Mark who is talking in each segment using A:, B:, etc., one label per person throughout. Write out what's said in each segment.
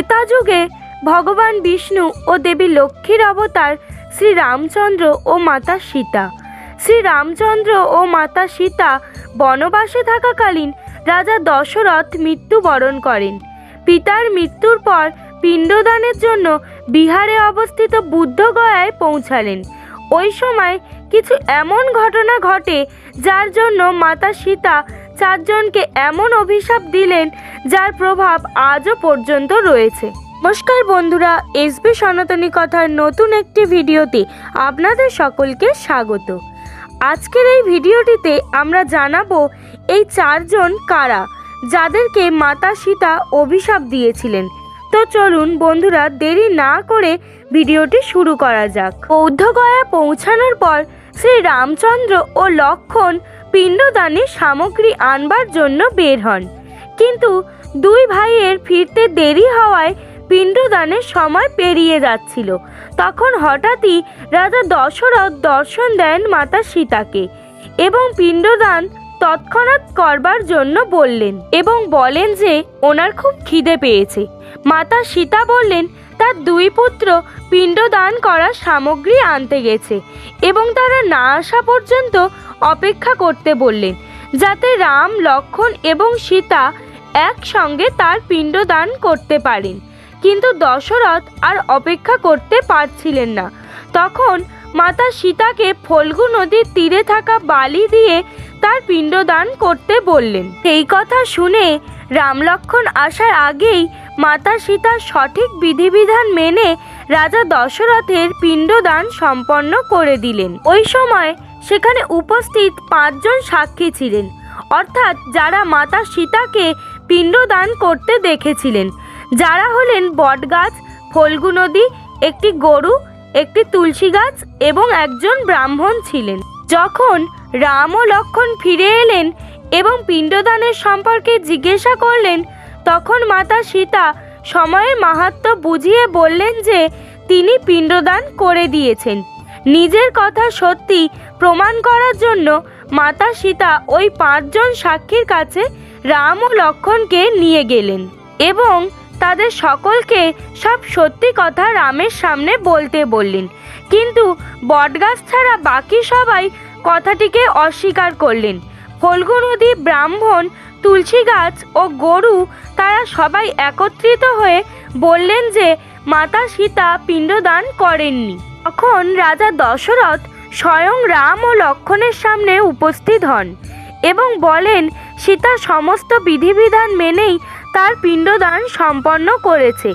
A: ত্রেতা যুগে ভগবান বিষ্ণু ও দেবী লক্ষ্মীর অবতার শ্রী রামচন্দ্র ও মাতা সীতা। শ্রী রামচন্দ্র ও মাতা সীতা বনবাসে থাকাকালীন রাজা দশরথ মৃত্যুবরণ করেন। পিতার মৃত্যুর পর পিণ্ডদানের জন্য বিহারে অবস্থিত বুদ্ধগয়ায় পৌঁছালেন। ওই সময় কিছু এমন ঘটনা ঘটে যার জন্য মাতা সীতা চারজনকে এমন অভিশাপ দিলেন যার প্রভাব আজও পর্যন্ত রয়েছে। নমস্কার বন্ধুরা, এসবি সনাতনী কথার নতুন একটি ভিডিওতে আপনাদের সকলকে স্বাগত। আজকের এই ভিডিওটিতে আমরা জানাবো এই চারজন কারা, যাদেরকে মাতা সীতা অভিশাপ দিয়েছিলেন। তো চলুন বন্ধুরা, দেরি না করে ভিডিওটি শুরু করা যাক। বৌদ্ধগয়া পৌঁছানোর পর শ্রী রামচন্দ্র ও লক্ষ্মণ পিণ্ডদানের সামগ্রী আনবার জন্য বের হন, কিন্তু দুই ভাইয়ের ফিরতে দেরি হওয়ায় পিণ্ডদানের সময় পেরিয়ে যাচ্ছিল। তখন হঠাৎই রাজা দশরথ দর্শন দেন মাতা সীতাকে এবং পিণ্ডদান তৎক্ষণাৎ করবার জন্য বললেন এবং বলেন যে ওনার খুব খিদে পেয়েছে। মাতা সীতা বললেন তার দুই পুত্র পিণ্ডদান করার সামগ্রী আনতে গেছে এবং তারা না আসা পর্যন্ত অপেক্ষা করতে বললেন, যাতে রাম, লক্ষ্মণ এবং সীতা একসঙ্গে তার পিণ্ডদান করতে পারেন। কিন্তু দশরথ আর অপেক্ষা করতে পারছিলেন না। তখন মাতা সীতাকে ফল্গু নদীর তীরে থাকা বালি দিয়ে তার পিণ্ডদান করতে বললেন। এই কথা শুনে রাম লক্ষ্মণ আসার আগেই মাতা সীতা সঠিক বিধিবিধান মেনে রাজা দশরথের পিণ্ডদান সম্পন্ন করে দিলেন। ওই সময় সেখানে উপস্থিত 5 জন সাক্ষী ছিলেন, অর্থাৎ যারা মাতা সীতাকে পিণ্ডদান করতে দেখেছিলেন, যারা হলেন বটগাছ, ফল্গু নদী, একটি গরু, একটি তুলসী গাছ এবং একজন ব্রাহ্মণ ছিলেন। যখন রাম ও লক্ষ্মণ ফিরে এলেন এবং পিণ্ডদানের সম্পর্কে জিজ্ঞাসা করলেন, তখন মাতা সীতা সময়ের মাহাত্ম্য বুঝিয়ে বললেন যে তিনি পিণ্ডদান করে দিয়েছেন। নিজের কথা সত্যি প্রমাণ করার জন্য মাতা সীতা ওই 5 জন সাক্ষীর কাছে রাম ও লক্ষ্মণকে নিয়ে গেলেন এবং তাদের সকলকে সব সত্যি কথা রামের সামনে বলতে বললেন। কিন্তু বটগাছ ছাড়া বাকি সবাই কথাটিকে অস্বীকার করলেন। ফল্গু নদী, ব্রাহ্মণ, তুলসী গাছ ও গরু তারা সবাই একত্রিত হয়ে বললেন যে মাতা সীতা পিণ্ডদান করেননি। তখন রাজা দশরথ স্বয়ং রাম ও লক্ষ্মণের সামনে উপস্থিত হন এবং বলেন সীতা সমস্ত বিধিবিধান মেনেই তার পিণ্ডদান সম্পন্ন করেছে।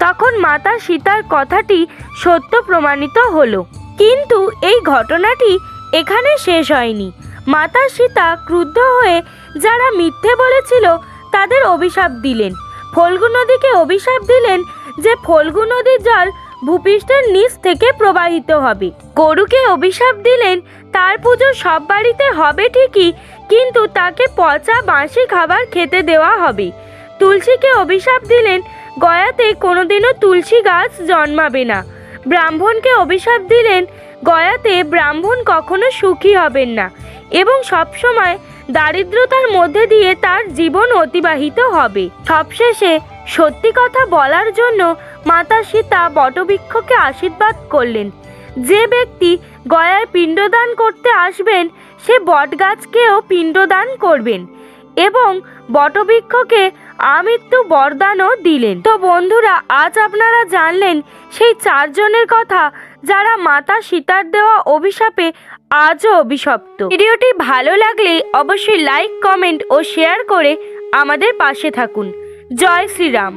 A: তখন মাতা সীতার কথাটি সত্য প্রমাণিত হলো। কিন্তু এই ঘটনাটি এখানে শেষ হয়নি। মাতা সীতা ক্রুদ্ধ হয়ে যারা মিথ্যে বলেছিল তাদের অভিশাপ দিলেন। ফল্গু নদীকে অভিশাপ দিলেন যে ফল্গু নদীর জল ভূপৃষ্ঠের নিচ থেকে প্রবাহিত হবে। গরুকে অভিশাপ দিলেন তার পুজো সব বাড়িতে হবে ঠিকই, কিন্তু তাকে পচা বাসি খাবার খেতে দেওয়া হবে। তুলসীকে অভিশাপ দিলেন গয়াতে কোনোদিনও তুলসী গাছ জন্মাবে না। ব্রাহ্মণকে অভিশাপ দিলেন গয়াতে ব্রাহ্মণ কখনো সুখী হবেন না এবং সবসময় দারিদ্রতার মধ্যে দিয়ে তার জীবন অতিবাহিত হবে। সবশেষে সত্যি কথা বলার জন্য মাতা সীতা বটবৃক্ষকে আশীর্বাদ করলেন, যে ব্যক্তি গয়ায় পিণ্ডদান করতে আসবেন সে বটগাছকেও পিণ্ডদান করবেন এবং বটবৃক্ষকে আমৃত্যু বরদানও দিলেন। তো বন্ধুরা, আজ আপনারা জানলেন সেই 4 জনের কথা যারা মাতা সীতার দেওয়া অভিশাপে আজও অভিশপ্ত। ভিডিওটি ভালো লাগলে অবশ্যই লাইক, কমেন্ট ও শেয়ার করে আমাদের পাশে থাকুন। জয় শ্রীরাম।